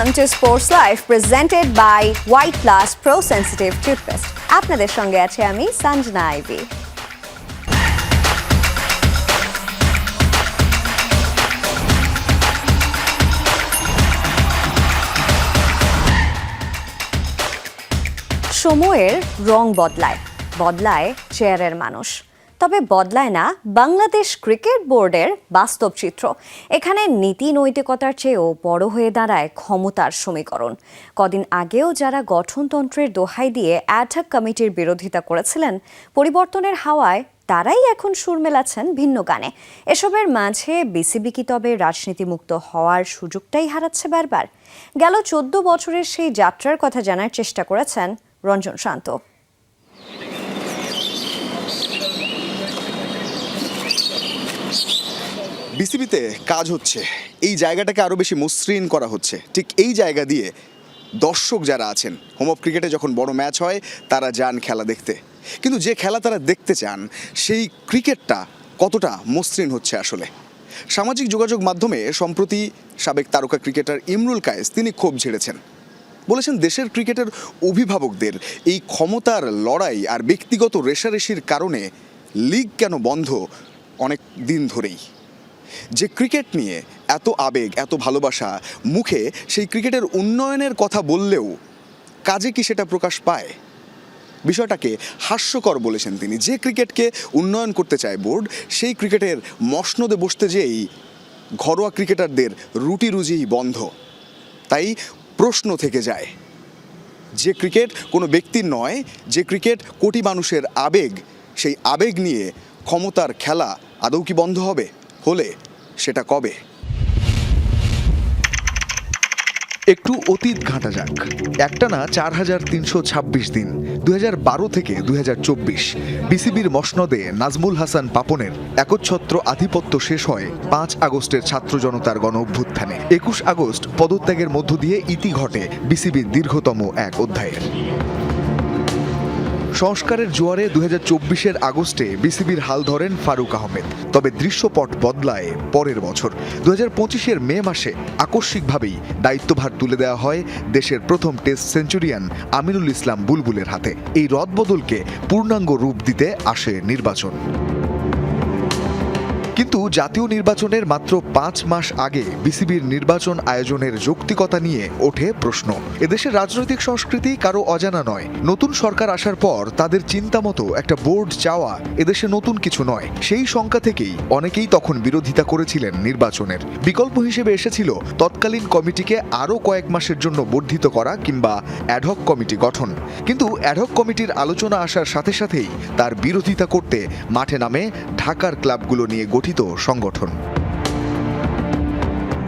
Welcome to Sports Life presented by White Plus Pro Sensitive Toothpaste. আপনাদের সঙ্গে আছে আমি সঞ্জনা আইভি। সময়ের রং বদলায় চেয়ারের মানুষ, তবে বদলায় না বাংলাদেশ ক্রিকেট বোর্ডের বাস্তব চিত্র। এখানে নীতি নৈতিকতার চেয়েও বড় হয়ে দাঁড়ায় ক্ষমতার সমীকরণ। কদিন আগেও যারা গঠনতন্ত্রের দোহাই দিয়ে অ্যাডহক কমিটির বিরোধিতা করেছিলেন, পরিবর্তনের হাওয়ায় তারাই এখন সুর মেলাচ্ছেন ভিন্ন গানে। এসবের মাঝে বিসিবি কি তবে রাজনীতিমুক্ত হওয়ার সুযোগটাই হারাচ্ছে বারবার? গেল 14 বছরের সেই যাত্রার কথা জানার চেষ্টা করেছেন রঞ্জন শান্ত। বিসিবিতে কাজ হচ্ছে, এই জায়গাটাকে আরও বেশি মসৃণ করা হচ্ছে। ঠিক এই জায়গা দিয়ে দর্শক যারা আছেন, হোম অফ ক্রিকেটে যখন বড় ম্যাচ হয় তারা যান খেলা দেখতে, কিন্তু যে খেলা তারা দেখতে চান সেই ক্রিকেটটা কতটা মসৃণ হচ্ছে আসলে। সামাজিক যোগাযোগ মাধ্যমে সম্প্রতি সাবেক তারকা ক্রিকেটার ইমরুল কায়েস তিনি ক্ষোভ ঝেড়েছেন, বলেছেন দেশের ক্রিকেটের অভিভাবকদের এই ক্ষমতার লড়াই আর ব্যক্তিগত রেষারেষির কারণে লিগ কেন বন্ধ অনেক দিন ধরেই। যে ক্রিকেট নিয়ে এত আবেগ, এত ভালোবাসা, মুখে সেই ক্রিকেটের উন্নয়নের কথা বললেও কাজে কি সেটা প্রকাশ পায়? বিষয়টাকে হাস্যকর বলেছেন তিনি। যে ক্রিকেটকে উন্নয়ন করতে চায় বোর্ড, সেই ক্রিকেটের মসনদে বসতে যেই ঘরোয়া ক্রিকেটারদের রুটি রুজি বন্ধ। তাই প্রশ্ন থেকে যায়, যে ক্রিকেট কোনো ব্যক্তির নয়, যে ক্রিকেট কোটি মানুষের আবেগ, সেই আবেগ নিয়ে ক্ষমতার খেলা আদৌ কি বন্ধ হবে? হলে সেটা কবে? একটু অতীত ঘাঁটা যাক। একটানা 4326 দিন, 2012 থেকে 2024 বিসিবির মসনদে নাজমুল হাসান পাপনের একচ্ছত্র আধিপত্য শেষ হয় 5 আগস্টের ছাত্র জনতার গণ অভ্যুত্থানে। 21 আগস্ট পদত্যাগের মধ্য দিয়ে ইতি ঘটে বিসিবির দীর্ঘতম এক অধ্যায়ের। সংস্কারের জোয়ারে 2024-এর আগস্টে বিসিবির হাল ধরেন ফারুক আহমেদ। তবে দৃশ্যপট বদলায় পরের বছর। 2025-এর মে মাসে আকস্মিকভাবেই দায়িত্বভার তুলে দেওয়া হয় দেশের প্রথম টেস্ট সেঞ্চুরিয়ান আমিনুল ইসলাম বুলবুলের হাতে। এই রদবদলকে পূর্ণাঙ্গ রূপ দিতে আসে নির্বাচন। কিন্তু জাতীয় নির্বাচনের মাত্র 5 মাস আগে বিসিবির নির্বাচন আয়োজনের যৌক্তিকতা নিয়ে ওঠে প্রশ্ন। এদেশের রাজনৈতিক সংস্কৃতি কারো অজানা নয়। নতুন সরকার আসার পর তাদের চিন্তা মতো একটা বোর্ড চাওয়া এদেশে নতুন কিছু নয়। সেই শঙ্কা থেকেই অনেকেই তখন বিরোধিতা করেছিলেন নির্বাচনের। বিকল্প হিসেবে এসেছিল তৎকালীন কমিটিকে আরও কয়েক মাসের জন্য বর্ধিত করা কিংবা অ্যাডহক কমিটি গঠন। কিন্তু অ্যাডহক কমিটির আলোচনা আসার সাথে সাথেই তার বিরোধিতা করতে মাঠে নামে ঢাকার ক্লাবগুলো নিয়ে গঠিত সংগঠন।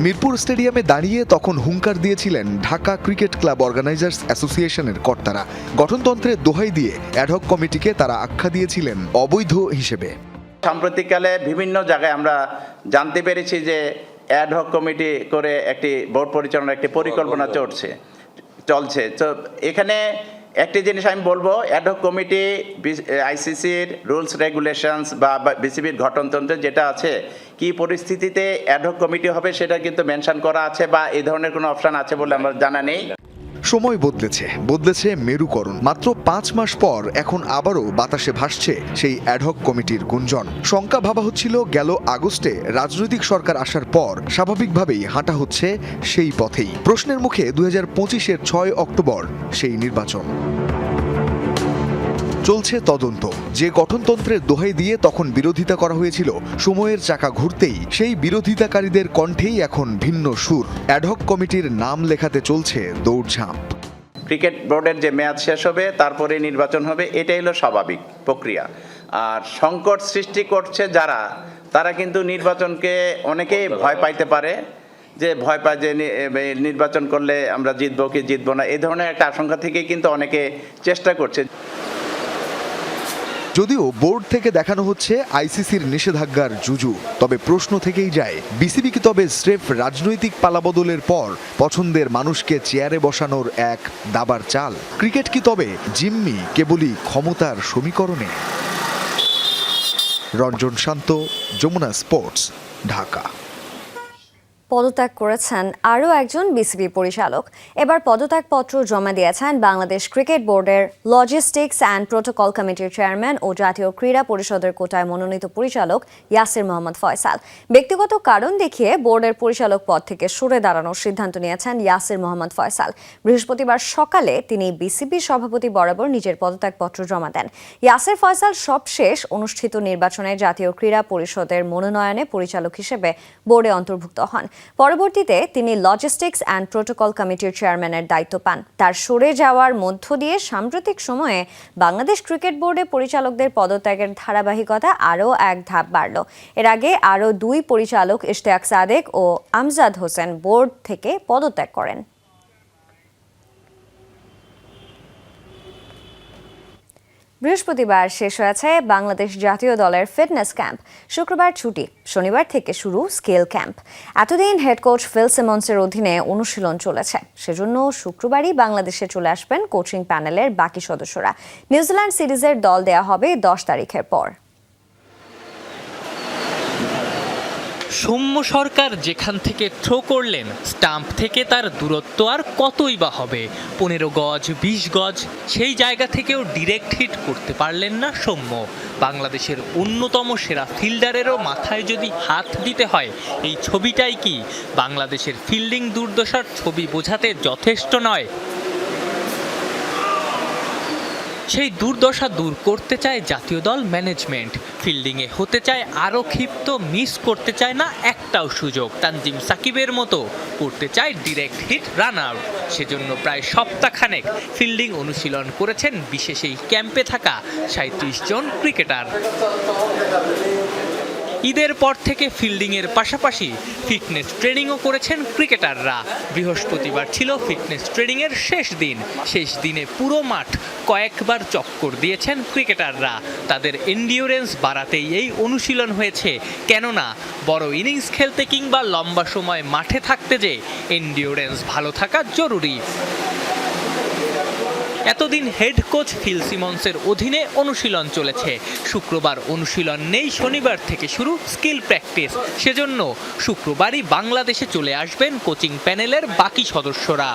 মিরপুর স্টেডিয়ামে দাঁড়িয়ে তখন হুঙ্কার দিয়েছিলেন ঢাকা ক্রিকেট ক্লাব অর্গানাইজার্স অ্যাসোসিয়েশনের কর্তারা। গঠনতন্ত্রের দোহাই দিয়ে অ্যাডহক কমিটিকে তারা আখ্যা দিয়েছিলেন অবৈধ হিসেবে। সাম্প্রতিককালে বিভিন্ন জায়গায় আমরা জানতে পেরেছি যে অ্যাডহক কমিটি করে একটি বোর্ড পরিচালনার একটি পরিকল্পনা চলছে। তো এখানে একটি জিনিস আমি বলবো, অ্যাডহক কমিটি আইসিসির রুলস রেগুলেশনস বা বিসিবির গঠনতন্ত্রে যেটা আছে, কি পরিস্থিতিতে অ্যাডহক কমিটি হবে সেটা কিন্তু মেনশন করা আছে, বা এই ধরনের কোনো অপশন আছে বলে আমার জানা নেই। সময় বদলেছে মেরুকরণ। মাত্র 5 মাস পর এখন আবারও বাতাসে ভাসছে সেই অ্যাডহক কমিটির গুঞ্জন। শঙ্কা ভাবা হচ্ছিল গেল আগস্টে রাজনৈতিক সরকার আসার পর স্বাভাবিকভাবেই হাঁটা হচ্ছে সেই পথেই। প্রশ্নের মুখে 2025-এর 6 অক্টোবর সেই নির্বাচন। চলছে তদন্ত। যে গঠনতন্ত্রের দোহাই দিয়ে তখন বিরোধিতা করা হয়েছিল, সময়ের চাকা ঘুরতেই সেই বিরোধিতাকারীদের কণ্ঠেই এখন ভিন্ন সুর। অ্যাডহক কমিটির নাম লেখাতে চলছে দৌড়ঝাঁপ। ক্রিকেট বোর্ডের যে মেয়াদ শেষ হবে তারপরে নির্বাচন হবে, এটাই হলো স্বাভাবিক প্রক্রিয়া। আর সংকট সৃষ্টি করছে যারা, তারা কিন্তু নির্বাচনকে অনেকেই ভয় পাইতে পারে, যে ভয় পায় যে নির্বাচন করলে আমরা জিতবো কি জিতবো না, এই ধরনের একটা আশঙ্কা থেকে কিন্তু অনেকে চেষ্টা করছে। যদিও বোর্ড থেকে দেখানো হচ্ছে আইসিসির নিষেধাজ্ঞার জুজু, তবে প্রশ্ন থেকেই যায়, বিসিবি কি তবে স্রেফ রাজনৈতিক পালাবদলের পর পছন্দের মানুষকে চেয়ারে বসানোর এক দাবার চাল? ক্রিকেট কি তবে জিম্মি কেবলই ক্ষমতার সমীকরণে? রঞ্জন শান্ত, যমুনা স্পোর্টস, ঢাকা। পদত্যাগ করেছেন আরও একজন বিসিবি পরিচালক। এবার পদত্যাগপত্র জমা দিয়েছেন বাংলাদেশ ক্রিকেট বোর্ডের লজিস্টিক্স অ্যান্ড প্রোটোকল কমিটির চেয়ারম্যান ও জাতীয় ক্রীড়া পরিষদের কোটায় মনোনীত পরিচালক ইয়াসির মোহাম্মদ ফয়সাল। ব্যক্তিগত কারণ দেখিয়ে বোর্ডের পরিচালক পদ থেকে সরে দাঁড়ানোর সিদ্ধান্ত নিয়েছেন ইয়াসির মোহাম্মদ ফয়সাল। বৃহস্পতিবার সকালে তিনি বিসিবি সভাপতি বরাবর নিজের পদত্যাগপত্র জমা দেন। ইয়াসির ফয়সাল সবশেষ অনুষ্ঠিত নির্বাচনে জাতীয় ক্রীড়া পরিষদের মনোনয়নে পরিচালক হিসেবে বোর্ডে অন্তর্ভুক্ত হন। পরবর্তীতে তিনি লজিস্টিক্স অ্যান্ড প্রোটোকল কমিটির চেয়ারম্যানের দায়িত্ব পান। তার সরে যাওয়ার মধ্য দিয়ে সাম্প্রতিক সময়ে বাংলাদেশ ক্রিকেট বোর্ডে পরিচালকদের পদত্যাগের ধারাবাহিকতা আরও এক ধাপ বাড়ল। এর আগে আরও দুই পরিচালক ইশতিয়াক সাদেক ও আমজাদ হোসেন বোর্ড থেকে পদত্যাগ করেন। বৃহস্পতিবার শেষ হয়েছে বাংলাদেশ জাতীয় দলের ফিটনেস ক্যাম্প। শুক্রবার ছুটি, শনিবার থেকে শুরু স্কেল ক্যাম্প। এতদিন হেড কোচ ফিল সিমন্সের অধীনে অনুশীলন চলেছে, সেজন্য শুক্রবারই বাংলাদেশে চলে আসবেন কোচিং প্যানেলের বাকি সদস্যরা। নিউজিল্যান্ড সিরিজের দল দেয়া হবে 10 তারিখের পর। সৌম্য সরকার যেখান থেকে থ্রো করলেন, স্টাম্প থেকে তার দূরত্ব আর কতই বা হবে, 15 গজ 20 গজ, সেই জায়গা থেকেও ডিরেক্ট হিট করতে পারলেন না সৌম্য। বাংলাদেশের অন্যতম সেরা ফিল্ডারেরও মাথায় যদি হাত দিতে হয়, এই ছবিটাই কি বাংলাদেশের ফিল্ডিং দুর্দশার ছবি বোঝাতে যথেষ্ট নয়? সেই দুর্দশা দূর করতে চায় জাতীয় দল ম্যানেজমেন্ট। ফিল্ডিংয়ে হতে চায় আরও ক্ষিপ্ত, মিস করতে চায় না একটাও সুযোগ। তানজিম সাকিবের মতো করতে চায় ডিরেক্ট হিট, রান আউট। সেজন্য প্রায় সপ্তাহখানেক ফিল্ডিং অনুশীলন করেছেন বিশেষ এই ক্যাম্পে থাকা 37 জন ক্রিকেটার। ঈদের পর থেকে ফিল্ডিংয়ের পাশাপাশি ফিটনেস ট্রেনিংও করেছেন ক্রিকেটাররা। বৃহস্পতিবার ছিল ফিটনেস ট্রেনিংয়ের শেষ দিন। শেষ দিনে পুরো মাঠ কয়েকবার চক্কর দিয়েছেন ক্রিকেটাররা। তাদের এন্ডিওরেন্স বাড়াতেই এই অনুশীলন হয়েছে, কেননা বড় ইনিংস খেলতে কিংবা লম্বা সময় মাঠে থাকতে যে এন্ডিওরেন্স ভালো থাকা জরুরি। এতদিন হেড কোচ ফিল সিমন্সের অধীনে অনুশীলন চলেছে। শুক্রবার অনুশীলন নেই, শনিবার থেকে শুরু স্কিল প্র্যাকটিস। সেজন্য শুক্রবারই বাংলাদেশে চলে আসবেন কোচিং প্যানেলের বাকি সদস্যরা।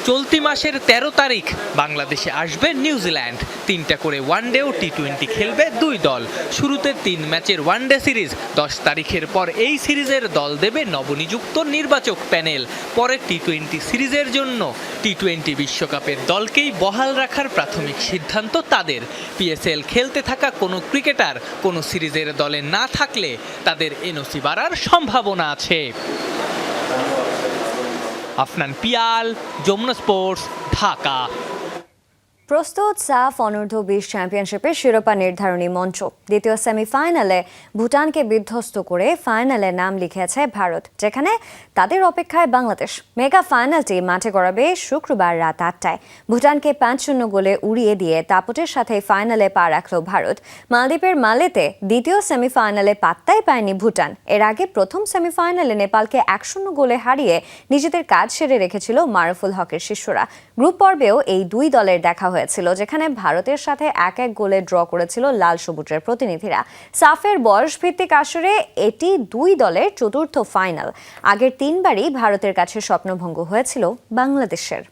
চলতি মাসের 13 তারিখ বাংলাদেশে আসবে নিউজিল্যান্ড। 3টা করে ওয়ানডে ও টি20 খেলবে দুই দল। শুরুতে 3 ম্যাচের ওয়ানডে সিরিজ, 10 তারিখের পর এই সিরিজের দল দেবে নবনিযুক্ত নির্বাচক প্যানেল। পরে টি20 সিরিজের জন্য টি20 বিশ্বকাপের দলকেই বহাল রাখার প্রাথমিক সিদ্ধান্ত তাদের। পিএসএল খেলতে থাকা কোনো ক্রিকেটার কোনো সিরিজের দলে না থাকলে তাদের এনওসি বাড়ার সম্ভাবনা আছে। আফনান পিয়াল, যমুনা স্পোর্টস, ঢাকা। প্রস্তুত সাফ অনূর্ধ্ব 20 চ্যাম্পিয়নশিপের শিরোপা নির্ধারণী মঞ্চ। দ্বিতীয় সেমিফাইনালে ভুটানকে বিধ্বস্ত করে ফাইনালে নাম লিখেছে ভারত, যেখানে তাদের অপেক্ষায় বাংলাদেশ। মেগা ফাইনালটি মাঠে গড়াবে শুক্রবার রাত 8টায়। ভুটানকে 5-0 গোলে উড়িয়ে দিয়ে দাপটের সাথে ফাইনালে পা রাখল ভারত। মালদ্বীপের মালেতে দ্বিতীয় সেমিফাইনালে পাত্তাই পায়নি ভুটান। এর আগে প্রথম সেমিফাইনালে নেপালকে 1-0 গোলে হারিয়ে নিজেদের কাজ সেরে রেখেছিল মারুফুল হকের শিষ্যরা। গ্রুপ পর্বেও এই দুই দলের দেখা হয়েছিল, যেখানে ভারতের সাথে 1-1 গোলে ড্র করেছিল লাল সবুজের প্রতিনিধিরা। সাফের বয়সভিত্তিক আসরে এটি দুই দলের চতুর্থ ফাইনাল। আগের 3বারই ভারতের কাছে স্বপ্নভঙ্গ হয়েছিল বাংলাদেশের।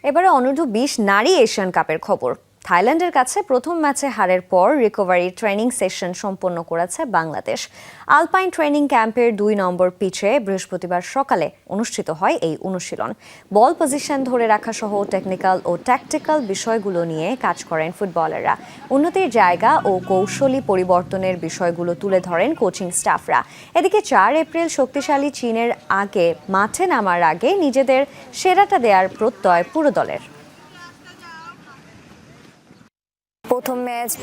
এবারে অনূর্ধ্ব 20 নারী এশিয়ান কাপের খবর। থাইল্যান্ডের কাছে প্রথম ম্যাচে হারের পর রিকভারি ট্রেনিং সেশন সম্পন্ন করেছে বাংলাদেশ। আলপাইন ট্রেনিং ক্যাম্পের 2 নম্বর পিচে বৃহস্পতিবার সকালে অনুষ্ঠিত হয় এই অনুশীলন। বল পজিশন ধরে রাখা সহ টেকনিক্যাল ও ট্যাকটিক্যাল বিষয়গুলো নিয়ে কাজ করেন ফুটবলাররা। উন্নতির জায়গা ও কৌশলী পরিবর্তনের বিষয়গুলো তুলে ধরেন কোচিং স্টাফরা। এদিকে 4 এপ্রিল শক্তিশালী চীনের আগে মাঠে নামার আগে নিজেদের সেরাটা দেওয়ার প্রত্যয় পুরো দলের।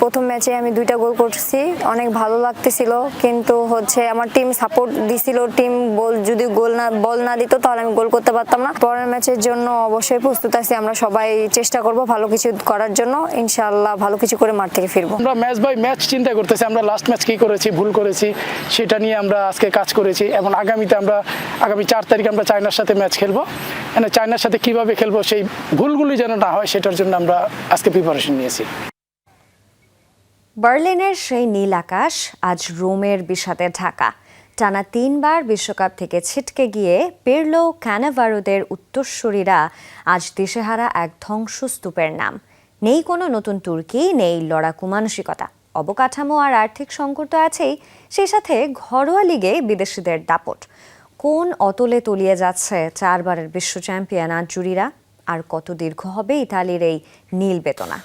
প্রথম ম্যাচে আমি 2টা গোল করছি, অনেক ভালো লাগতেছিল। কিন্তু আমার টিম সাপোর্ট দিছিল, টিম যদি বল না দিত তাহলে আমি গোল করতে পারতাম না। পরের ম্যাচের জন্য অবশ্যই প্রস্তুত আছি। আমরা সবাই চেষ্টা করব ভালো কিছু করার জন্য, ইনশাআল্লাহ ভালো কিছু করে মাঠ থেকে ফিরবো। আমরা ম্যাচ বাই ম্যাচ চিন্তা করতেছি, আমরা লাস্ট ম্যাচ কি করেছি, ভুল করেছি, সেটা নিয়ে আমরা আজকে কাজ করেছি। এবং আগামী 4 তারিখ আমরা চায়নার সাথে ম্যাচ খেলবো। চায়নার সাথে কিভাবে খেলবো, সেই ভুলগুলি যেন না হয় সেটার জন্য আমরা আজকে প্রিপারেশন নিয়েছি। বার্লিনের সেই নীল আকাশ আজ রোমের বিষাদে ঢাকা। টানা 3 বার বিশ্বকাপ থেকে ছিটকে গিয়ে পেরলো ক্যানাভারোদের উত্তরসূরিরা আজ দিশেহারা এক ধ্বংসস্তূপের নাম। নেই কোনো নতুন তুর্কি, নেই লড়াকু মানসিকতা, অবকাঠামো আর আর্থিক সংকট তো আছেই, সেই সাথে ঘরোয়া লিগে বিদেশিদের দাপট। কোন অতলে তলিয়ে যাচ্ছে 4 বারের বিশ্ব চ্যাম্পিয়ন আজুরিরা, আর কত দীর্ঘ হবে ইতালির এই নীল বেদনা?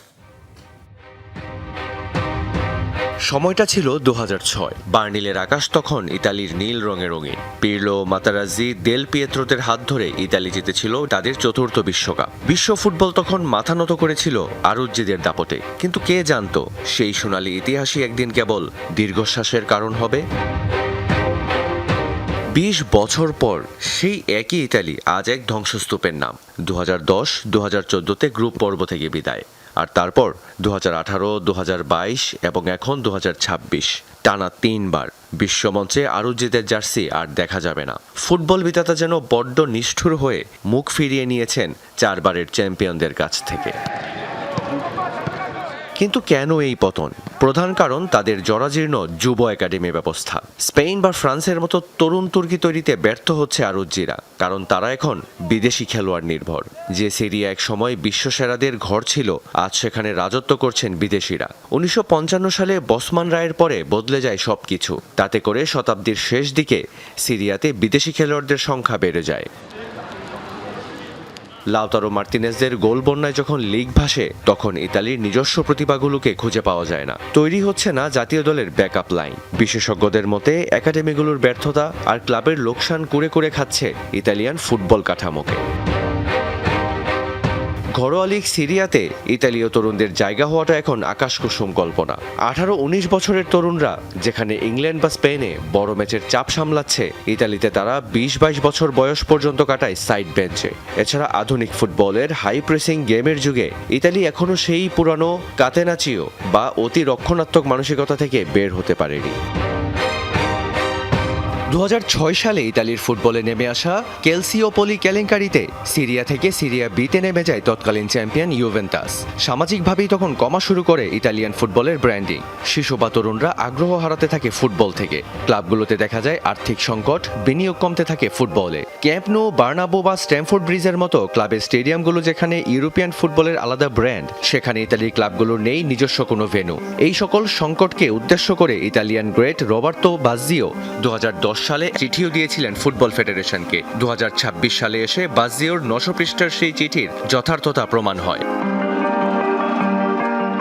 সময়টা ছিল 2006। বার্নিলের আকাশ তখন ইতালির নীল রঙে রঙিন। পিরলো, মাতারাজ্জি, দেল পিয়েত্রোদের হাত ধরে ইতালি জিতেছিল তাদের 4র্থ বিশ্বকাপ। বিশ্ব ফুটবল তখন মাথা নত করেছিল আরুজ্জিদের দাপটে। কিন্তু কে জানতো সেই সোনালী ইতিহাসই একদিন কেবল দীর্ঘশ্বাসের কারণ হবে। 20 বছর পর সেই একই ইতালি আজ এক ধ্বংসস্তূপের নাম। 2010-2014তে গ্রুপ পর্ব থেকে বিদায়, আর তারপর 2018, 2022 এবং এখন 2026, টানা 3 বার বিশ্বমঞ্চে আরুজ্জিদের জার্সি আর দেখা যাবে না। ফুটবল বিধাতা যেন বড্ড নিষ্ঠুর হয়ে মুখ ফিরিয়ে নিয়েছেন 4 বারের চ্যাম্পিয়নদের কাছ থেকে। কিন্তু কেন এই পতন? প্রধান কারণ তাদের জরাজীর্ণ যুব একাডেমি ব্যবস্থা। স্পেন বা ফ্রান্সের মতো তরুণ তুর্কি তৈরিতে ব্যর্থ হচ্ছে আরুজ্জিরা, কারণ তারা এখন বিদেশি খেলোয়াড় নির্ভর। যে সিরিয়া এক সময় বিশ্বসেরাদের ঘর ছিল, আজ সেখানে রাজত্ব করছেন বিদেশিরা। 1955 সালে বসমান রায়ের পরে বদলে যায় সবকিছু। তাতে করে শতাব্দীর শেষ দিকে সিরিয়াতে বিদেশি খেলোয়াড়দের সংখ্যা বেড়ে যায়। লাউতারো মার্তিনেজদের গোল বন্যায় যখন লিগ ভাসে, তখন ইতালির নিজস্ব প্রতিভাগুলোকে খুঁজে পাওয়া যায় না। তৈরি হচ্ছে না জাতীয় দলের ব্যাকআপ লাইন। বিশেষজ্ঞদের মতে একাডেমিগুলোর ব্যর্থতা আর ক্লাবের লোকসান কুরে কুরে খাচ্ছে ইতালিয়ান ফুটবল কাঠামোকে। ঘরোয়া লিগ সিরিয়াতে ইতালীয় তরুণদের জায়গা হওয়াটা এখন আকাশকুসুম কল্পনা। 18-19 বছরের তরুণরা যেখানে ইংল্যান্ড বা স্পেনে বড় ম্যাচের চাপ সামলাচ্ছে, ইতালিতে তারা 20-22 বছর বয়স পর্যন্ত কাটায় সাইড বেঞ্চে। এছাড়া আধুনিক ফুটবলের হাই প্রেসিং গেমের যুগে ইতালি এখনো সেই পুরানো কাতেনাচিও বা অতি রক্ষণাত্মক মানসিকতা থেকে বের হতে পারেনি। 2006 সালে ইতালির ফুটবলে নেমে আসা ক্যালসিওপোলি কেলেঙ্কারিতে সিরিয়া থেকে সিরিয়া বিতে নেমে যায় তৎকালীন চ্যাম্পিয়ন ইউভেন্টাস। সামাজিকভাবেই তখন কমা শুরু করে ইতালিয়ান ফুটবলের ব্র্যান্ডিং। শিশু বা তরুণরা আগ্রহ হারাতে থাকে ফুটবল থেকে। ক্লাবগুলোতে দেখা যায় আর্থিক সংকট, বিনিয়োগ কমতে থাকে ফুটবলে। ক্যাম্প নো, বার্নাবো বা স্ট্যামফোর্ড ব্রিজের মতো ক্লাবের স্টেডিয়ামগুলো যেখানে ইউরোপিয়ান ফুটবলের আলাদা ব্র্যান্ড, সেখানে ইতালির ক্লাবগুলোর নেই নিজস্ব কোনো ভেন্যু। এই সকল সংকটকে উদ্দেশ্য করে ইতালিয়ান গ্রেট রবার্তো বাজ্জিও 2010 সালে চিঠিও দিয়েছিলেন ফুটবল ফেডারেশনকে। 2026 সালে এসে বাজ্জিওর 900 পৃষ্ঠার সেই চিঠির যথার্থতা প্রমাণ হয়।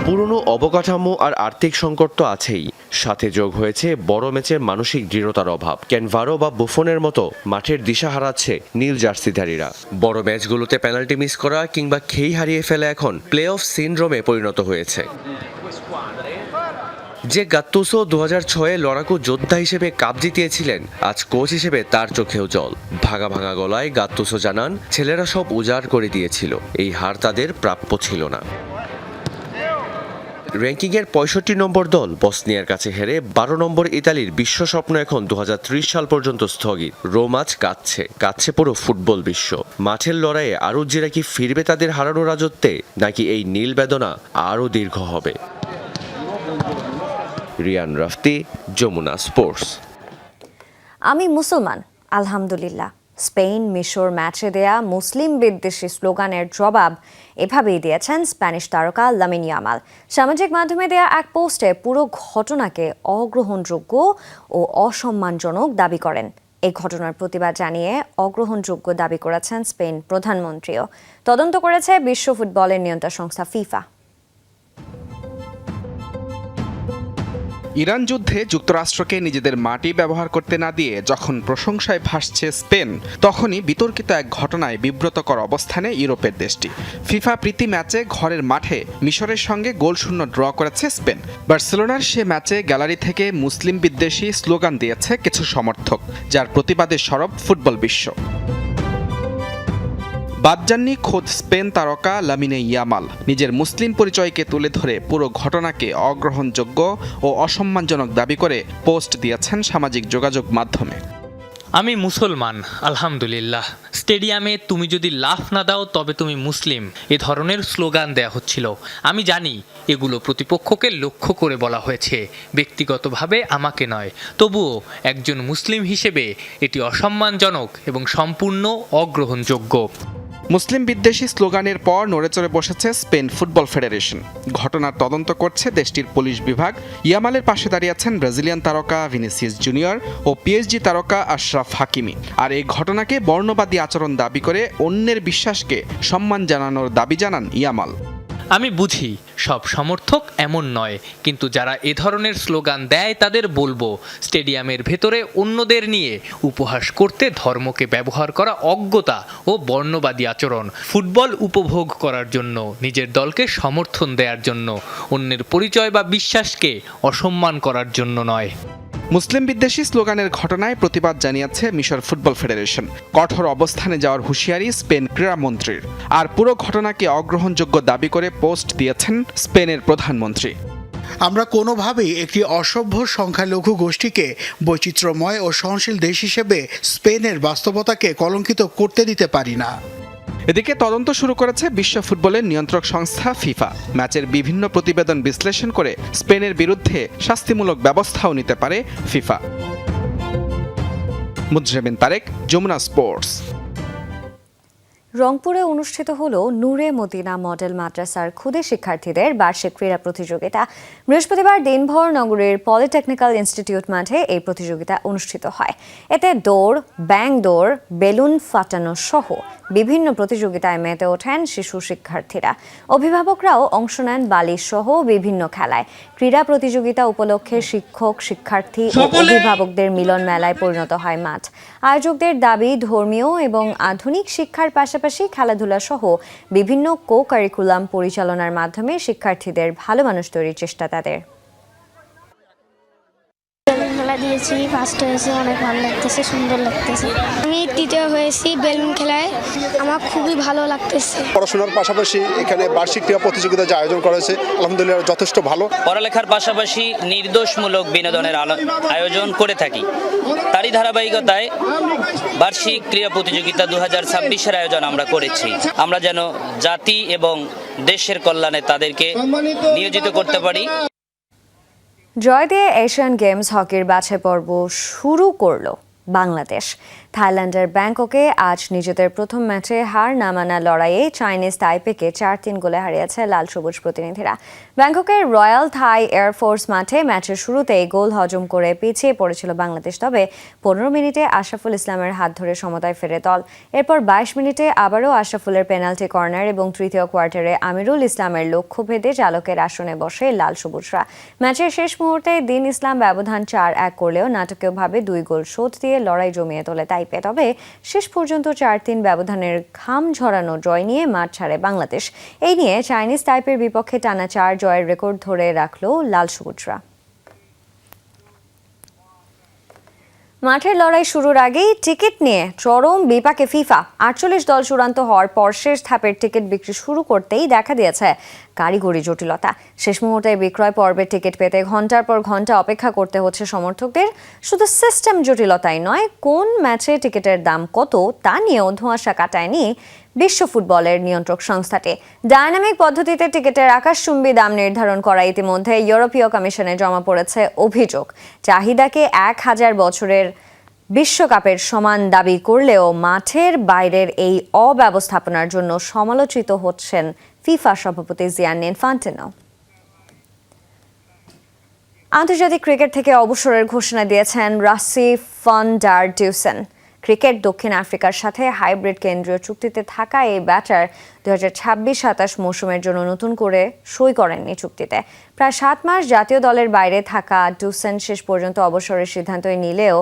পুরনো অবকাঠামো আর আর্থিক সংকট তো আছেই, সাথে যোগ হয়েছে বড় ম্যাচের মানসিক দৃঢ়তার অভাব। ক্যানভারো বা বুফনের মতো মাঠের দিশা হারাচ্ছে নীল জার্সিধারীরা। বড় ম্যাচগুলোতে পেনাল্টি মিস করা কিংবা খেই হারিয়ে ফেলা এখন প্লে অফ সিনড্রোমে পরিণত হয়েছে। যে গাত্তুসো 2006-এ লড়াকু যোদ্ধা হিসেবে কাপ জিতিয়েছিলেন, আজ কোচ হিসেবে তার চোখেও জল। ভাঙা ভাঙা গলায় গাত্তুসো জানান, ছেলেরা সব উজাড় করে দিয়েছিল, এই হার তাদের প্রাপ্য ছিল না। র্যাঙ্কিংয়ের 65 নম্বর দল বসনিয়ার কাছে হেরে 12 নম্বর ইতালির বিশ্ব স্বপ্ন এখন 2030 সাল পর্যন্ত স্থগিত। রোম আজ কাঁদছে পুরো ফুটবল বিশ্ব। মাঠের লড়াইয়ে আরুজ্জিরা কি ফিরবে তাদের হারানো রাজত্বে, নাকি এই নীল বেদনা আরও দীর্ঘ হবে? রিয়ান রাফতি, যমুনা স্পোর্টস। আমি মুসলমান, আলহামদুলিল্লাহ। স্পেন মিশর ম্যাচে দেয়া মুসলিম বিদ্বেষী স্লোগানের জবাব এভাবেই দিয়েছেন স্প্যানিশ তারকা লামিন ইয়ামাল। সামাজিক মাধ্যমে দেয়া এক পোস্টে পুরো ঘটনাকে অগ্রহণযোগ্য ও অসম্মানজনক দাবি করেন। এই ঘটনার প্রতিবাদ জানিয়ে অগ্রহণযোগ্য দাবি করেছেন স্পেন প্রধানমন্ত্রীও। তদন্ত করেছে বিশ্ব ফুটবলের নিয়ন্ত্রক সংস্থা ফিফা। ইরান যুদ্ধে যুক্তরাষ্ট্রকে নিজেদের মাটি ব্যবহার করতে না দিয়ে যখন প্রশংসায় ভাসছে স্পেন, তখনই বিতর্কিত এক ঘটনায় বিব্রতকর অবস্থানে ইউরোপের দেশটি। ফিফা প্রীতি ম্যাচে ঘরের মাঠে মিশরের সঙ্গে গোলশূন্য ড্র করেছে স্পেন। বার্সেলোনার সে ম্যাচে গ্যালারি থেকে মুসলিম বিদ্বেষী স্লোগান দিয়েছে কিছু সমর্থক, যার প্রতিবাদে সরব ফুটবল বিশ্ব। বাদ যাননি খোদ স্পেন তারকা লামিনে ইয়ামাল। নিজের মুসলিম পরিচয়কে তুলে ধরে পুরো ঘটনাকে অগ্রহণযোগ্য ও অসম্মানজনক দাবি করে পোস্ট দিয়েছেন সামাজিক যোগাযোগ মাধ্যমে। আমি মুসলমান, আলহামদুলিল্লাহ। স্টেডিয়ামে তুমি যদি লাফ না দাও তবে তুমি মুসলিম, এ ধরনের স্লোগান দেয়া হচ্ছিল। আমি জানি এগুলো প্রতিপক্ষকে লক্ষ্য করে বলা হয়েছে, ব্যক্তিগতভাবে আমাকে নয়। তবুও একজন মুসলিম হিসেবে এটি অসম্মানজনক এবং সম্পূর্ণ অগ্রহণযোগ্য। মুসলিম বিদ্বেষী স্লোগানের পর নড়েচড়ে বসেছে স্পেন ফুটবল ফেডারেশন। ঘটনার তদন্ত করছে দেশটির পুলিশ বিভাগ। ইয়ামালের পাশে দাঁড়িয়ে আছেন ব্রাজিলিয়ান তারকা ভিনিসিয়াস জুনিয়র ও পিএসজি তারকা আশরাফ হাকিমি। আর এই ঘটনাকে বর্ণবাদী আচরণ দাবি করে অন্যের বিশ্বাসকে সম্মান জানানোর দাবি জানান ইয়ামাল। আমি বুঝি সব সমর্থক এমন নয়, কিন্তু যারা এ ধরনের স্লোগান দেয় তাদের বলবো, স্টেডিয়ামের ভেতরে অন্যদের নিয়ে উপহাস করতে ধর্মকে ব্যবহার করা অজ্ঞতা ও বর্ণবাদী আচরণ। ফুটবল উপভোগ করার জন্য, নিজের দলকে সমর্থন দেওয়ার জন্য, অন্যের পরিচয় বা বিশ্বাসকে অসম্মান করার জন্য নয়। মুসলিম বিদ্বেষী স্লোগানের ঘটনায় প্রতিবাদ জানিয়েছে মিশর ফুটবল ফেডারেশন। কঠোর অবস্থানে যাওয়ার হুঁশিয়ারি স্পেন ক্রীড়ামন্ত্রীর। আর পুরো ঘটনাকে অগ্রহণযোগ্য দাবি করে পোস্ট দিয়েছেন স্পেনের প্রধানমন্ত্রী। আমরা কোনোভাবেই একটি অসভ্য সংখ্যালঘু গোষ্ঠীকে বৈচিত্র্যময় ও সহনশীল দেশ হিসেবে স্পেনের বাস্তবতাকে কলঙ্কিত করতে দিতে পারি না। এদিকে তদন্ত শুরু করেছে বিশ্ব ফুটবলের নিয়ন্ত্রক সংস্থা ফিফা। ম্যাচের বিভিন্ন প্রতিবেদন বিশ্লেষণ করে স্পেনের বিরুদ্ধে শাস্তিমূলক ব্যবস্থাও নিতে পারে ফিফা। মুজরেবিন তারেক, যমুনা স্পোর্টস। রংপুরে অনুষ্ঠিত হলো নূরে মদিনা মডেল মাদ্রাসার ক্ষুদে শিক্ষার্থীদের বার্ষিক ক্রীড়া প্রতিযোগিতা। বৃহস্পতিবার দিনভর নগরের পলিটেকনিক্যাল ইনস্টিটিউট মাঠে এই প্রতিযোগিতা অনুষ্ঠিত হয়। এতে দৌড়, ব্যাং দৌড়, বেলুন ফাটানো সহ বিভিন্ন প্রতিযোগিতায় মেতে ওঠেন শিশু শিক্ষার্থীরা। অভিভাবকরাও অংশ নেন বালিশ সহ বিভিন্ন খেলায়। ক্রীড়া প্রতিযোগিতা উপলক্ষে শিক্ষক, শিক্ষার্থী ও অভিভাবকদের মিলন মেলায় পরিণত হয় মাঠ। আয়োজকদের দাবি, ধর্মীয় এবং আধুনিক শিক্ষার পাশাপাশি খেলাধুলা সহ বিভিন্ন কো কারিকুলাম পরিচালনার মাধ্যমে শিক্ষার্থীদের ভালো মানুষ তৈরির চেষ্টা তাদের। খেলা দিয়েছি, ফার্স্ট হয়েছে, অনেক ভালো লাগতেছে, সুন্দর লাগতেছে। আমি তৃতীয় হয়েছি বেলুন খেলায়, আমার খুবই ভালো লাগতেছে। পড়াশোনার পাশাপাশি এখানে বার্ষিক ক্রীড়া প্রতিযোগিতা যে আয়োজন করা হয়েছে আলহামদুলিল্লাহ যথেষ্ট ভালো। পড়ালেখার পাশাপাশি নির্দোষমূলক বিনোদনের আয়োজন করে থাকি। তারই ধারাবাহিকতায় বার্ষিক ক্রীড়া প্রতিযোগিতা 2026-এর আয়োজন আমরা করেছি। আমরা যেন জাতি এবং দেশের কল্যাণে তাদেরকে নিয়োজিত করতে পারি। জয় দিয়ে এশিয়ান গেমস হকির বাছাই পর্ব শুরু করলো বাংলাদেশ। থাইল্যান্ডের ব্যাংককে আজ নিজেদের প্রথম ম্যাচে হার না মানা লড়াইয়ে চাইনিজ তাইপেকে 4-3 গোলে হারিয়েছে লাল সবুজ প্রতিনিধিরা। ব্যাংককের রয়্যাল থাই এয়ারফোর্স মাঠে ম্যাচের শুরুতেই গোল হজম করে পিছিয়ে পড়েছিল বাংলাদেশ। তবে 15 মিনিটে আশরাফুল ইসলামের হাত ধরে সমতায় ফেরে দল। এরপর 22 মিনিটে আবারও আশরাফুলের পেনাল্টি কর্নার এবং তৃতীয় কোয়ার্টারে আমিরুল ইসলামের লক্ষ্যভেদে চালকের আসনে বসে লাল সবুজরা। ম্যাচের শেষ মুহূর্তে দিন ইসলাম ব্যবধান 4-1 করলেও নাটকীয়ভাবে 2 গোল শোধ দিয়ে লড়াই জমিয়ে তোলে তাইপে। তবে শেষ পর্যন্ত 4-3 ব্যবধানের ঘাম ঝরানো জয় নিয়ে মাঠ ছাড়ে বাংলাদেশ। এই নিয়ে চাইনিজ তাইপের বিপক্ষে টানা 4 জয়ের রেকর্ড ধরে রাখলো লাল সবুজরা। মাঠের লড়াই শুরুর আগেই টিকিট নিয়ে চরম বিপাকে ফিফা। 48 দল চূড়ান্ত হওয়ার পর শেষ ধাপের টিকিট বিক্রি শুরু করতেই দেখা দিয়েছে কারিগরি জটিলতা। শেষ মুহূর্তে বিক্রয় পর্বের টিকিট পেতে ঘন্টার পর ঘন্টা অপেক্ষা করতে হচ্ছে সমর্থকদের। শুধু সিস্টেম জটিলতাই নয়, কোন ম্যাচে টিকিটের দাম কত তা নিয়েও ধোঁয়াশা কাটায়নি বিশ্ব ফুটবলের নিয়ন্ত্রক সংস্থাটি। ডায়নামিক পদ্ধতিতে টিকিটের আকাশচুম্বী দাম নির্ধারণ করা ইতিমধ্যে ইউরোপীয় কমিশনে জমা পড়েছে অভিযোগ। চাহিদাকে 1000 বছরের বিশ্বকাপের সমান দাবি করলেও মাঠের বাইরের এই অব্যবস্থাপনার জন্য সমালোচিত হচ্ছেন ফিফা সভাপতি জিয়ান্নি ইনফান্টিনো। আন্তর্জাতিক ক্রিকেট থেকে অবসরের ঘোষণা দিয়েছেন রাসি ফান ডার ডিউসেন। ক্রিকেট দক্ষিণ আফ্রিকার সাথে হাইব্রিড কেন্দ্রীয় চুক্তিতে থাকা এই ব্যাটার 2026-27 মৌসুমের জন্য নতুন করে সই করেননি চুক্তিতে। প্রায় 7 মাস জাতীয় দলের বাইরে থাকা ডিউসেন শেষ পর্যন্ত অবসরের সিদ্ধান্ত নিলেও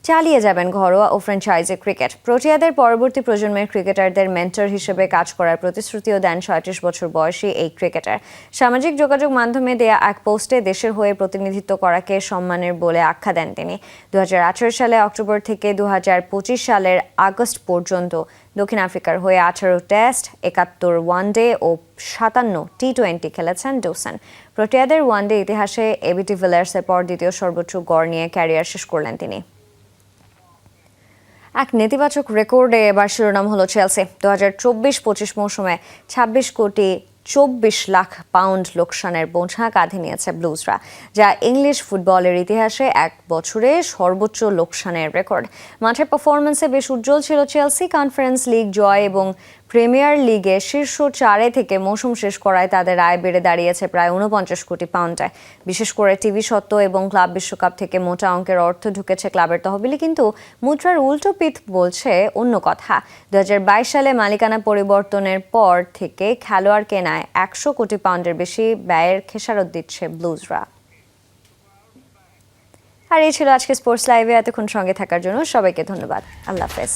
চালিয়ে যাবেন ঘরোয়া ও ফ্র্যাঞ্চাইজি ক্রিকেট। প্রোটিয়াদের পরবর্তী প্রজন্মের ক্রিকেটারদের মেন্টর হিসেবে কাজ করার প্রতিশ্রুতিও দেন 37 বছর বয়সী এই ক্রিকেটার। সামাজিক যোগাযোগ মাধ্যমে দেয়া এক পোস্টে দেশের হয়ে প্রতিনিধিত্ব করাকে সম্মানের বলে আখ্যা দেন তিনি। 2018 সালে অক্টোবর থেকে 2025 সালের আগস্ট পর্যন্ত দক্ষিণ আফ্রিকার হয়ে 18 টেস্ট, 71 ওয়ানডে ও 57 টি20 খেলেছেন ডিউসেন। প্রোটিয়াদের ওয়ানডে ইতিহাসে এবিটি ভিলিয়ার্সের পর দ্বিতীয় সর্বোচ্চ গড় নিয়ে ক্যারিয়ার শেষ করলেন তিনি। এক নেতিবাচক রেকর্ডে এবার শিরোনাম হলো চেলসি। 2024-25 মৌসুমে 26 কোটি 24 লাখ পাউন্ড লোকসানের বোঝা কাঁধে নিয়েছে ব্লুজরা, যা ইংলিশ ফুটবলের ইতিহাসে এক বছরে সর্বোচ্চ লোকসানের রেকর্ড। মাঠের পারফরমেন্সে বেশ উজ্জ্বল ছিল চেলসি। কনফারেন্স লিগ জয় এবং প্রিমিয়ার লিগে শীর্ষ 4 থেকে মৌসুম শেষ করায় তাদের আয় বেড়ে দাঁড়িয়েছে প্রায় 49 কোটি পাউন্ডে। বিশেষ করে টিভি স্বত্ব এবং ক্লাব বিশ্বকাপ থেকে মোটা অঙ্কের অর্থ ঢুকেছে ক্লাবের তহবিলে, কিন্তু মুদ্রার উল্টো পিঠ বলছে অন্য কথা। 2022 সালে মালিকানা পরিবর্তনের পর থেকে খেলোয়াড় কেনায় 100 কোটি পাউন্ডের বেশি ব্যয়ের খেসারত দিচ্ছে ব্লুজরা। আর এই ছিল আজকে স্পোর্টস লাইভে। এতক্ষণ সঙ্গে থাকার জন্য সবাইকে ধন্যবাদ। আল্লাহ হাফেজ।